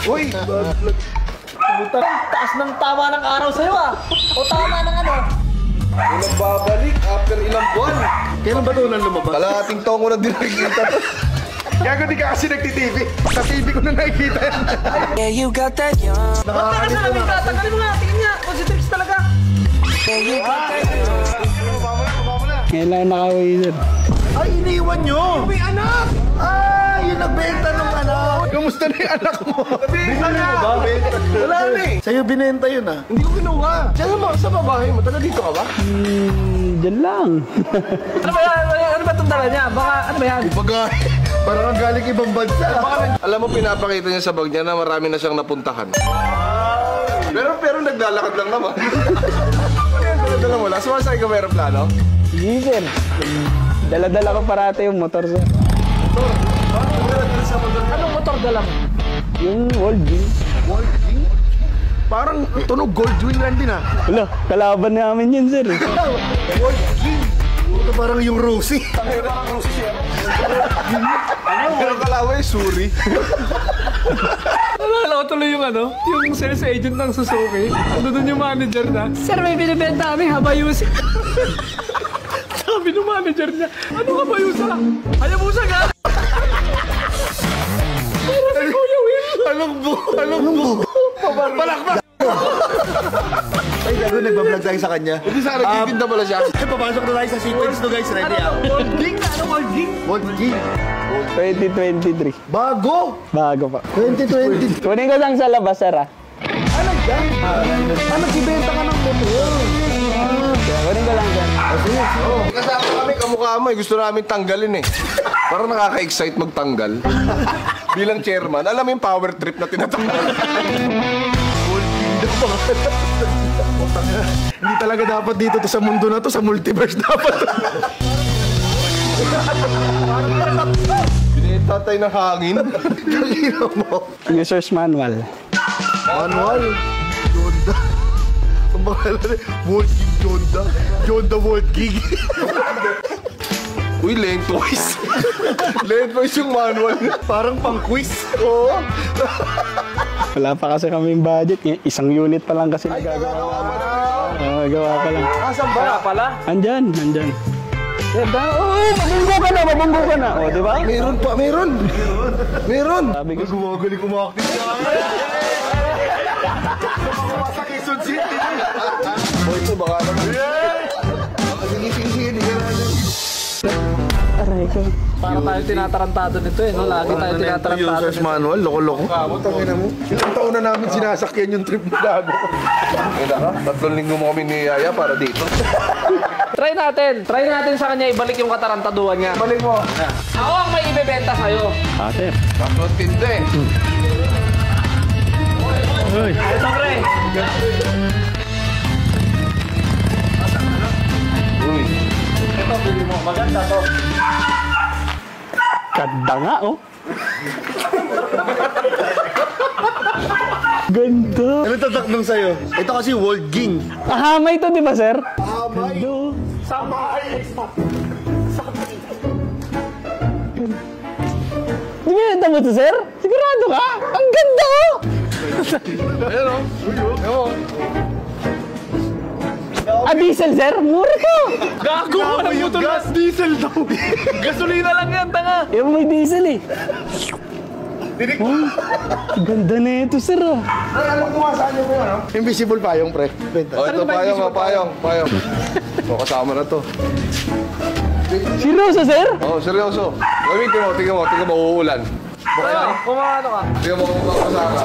Uy! Taas ng tama ng araw sa'yo ah! O tama ng ano? Ilang babalik after ilang buwan. Kailan ba ito nang lumabas? Kalahating taong ko na din nakikita to. Kaya di ka kasi nagti-TV. Sa TV ko na nakikita yan. Yeah, you got that young. Tagal na namin tatagalin mo nga. Tingin nga. Positrips talaga. Yeah, you got that young. Kailangan nakaway sir. Ay, iniwan nyo! May anak! Ay, yung nagbenta ng anak! Kamusta na yung anak mo? Binenta na! Wala na eh! Sa'yo binenta yun ah. Hindi ko kinuha. Diyan sa babae mo. Taga dito ka ba? Diyan lang. Ano ba yan? Ano ba itong dala niya? Baka ano ba yan? Bagay. Parang ang galing ibang bansa. Alam mo, pinapakita niya sa bag niya na marami na siyang napuntahan. Pero naglalakad lang naman. Dala mo lang. Sumasakay ka mayroong plano? Sige sir. Dala-dala ko parate yung motor sir. Motor? Anong motor dala mo? Yung World Wing. Gold Wing? Parang tunog Gold Wing lang din ah. Wala, kalaban namin yun sir. Gold Wing? Ito parang yung Rosie. Parang Rosie siya. Pero kalaway, Suri. Alala ko tuloy yung ano, yung sales agent ng Suzuki. Ano doon yung manager na? Sir, may binibenta kami, Habayusa. Sabi ng manager niya, ano Habayusa? Hayabusa ka! Para si Kuya Will. Anong bu? Palakpak! Ay, gago, nagbablog tayo sa kanya. Hindi sa nagtitinda pala siya. Ay, papasok na tayo sa sequence to guys. Ready ah? World King? Ano World King? World King. 2023. Bago! Bago pa. 2020. Kunin ko lang sa labas sir ah. Ano yan? Nagbibenta ka ng motor. Kunin ko lang sir. Kasama kami, kamukha mo eh. Gusto namin tanggalin eh. Parang nakaka-excite magtanggal. Bilang chairman, alam mo yung power trip na tinatanggal. Hindi talaga dapat dito to sa mundo na to, sa multiverse dapat. Binita tayo ng hangin. Kanina mo. User's manual. Manual. Jonda. Ang pangalan eh. World King Jonda. Jonda World King. Uy, lengthwise. Lengthwise yung manual. Parang pang quiz. Oo. Wala pa kasi kaming budget. Isang unit pa lang kasi nagagawa. Nagagawa pa lang. Asan ba? Kaya pala. Andyan. Diba? Mabunggo ka na. O, diba? Meron pa, meron. Sabi ko, Gumagaling kumakti. Sa Quezon City. O ito, baka naman. Sige. aray ko. Para tayo tinatarantado nito eh, no? Lagi tayo tinatarantado. User's manual, loko-loko. Tangina mo. Ilang taon na namin sinasakyan yung trip mo gago. Kaya ka, 3 linggo mo kami ni Yaya para dito. Try natin sa kanya ibalik yung katarantaduhan niya. Balik mo. Ako ang may ibebenta sa'yo. Ate. Tapos tinde. Uy. Ito pre. Uy. Ito, bili mo. Maganda to. Ganda nga, oh. Ganda. Ano tataknong sa'yo? Ito kasi World King. Ahamay to, di ba, sir? Amay. Di ba nata mo to, sir? Sigurado ka? Ang ganda, oh. Ayan o. Ewan. Diesel, sir? Mura to. Gago mo na mo na diesel daw. Gasolina lang yan, tanga. Yung may diesel, eh. Oh, ganda na ito, sir, ah. Alam mo saan yung ano? Invisible payong, pre. Oh, ito payong. So, kasama na to. Seryoso, sir? Oh, seryoso. Gamitin mo, tingnan mo, uulan. Ano ka? Tingnan mo kung kasama.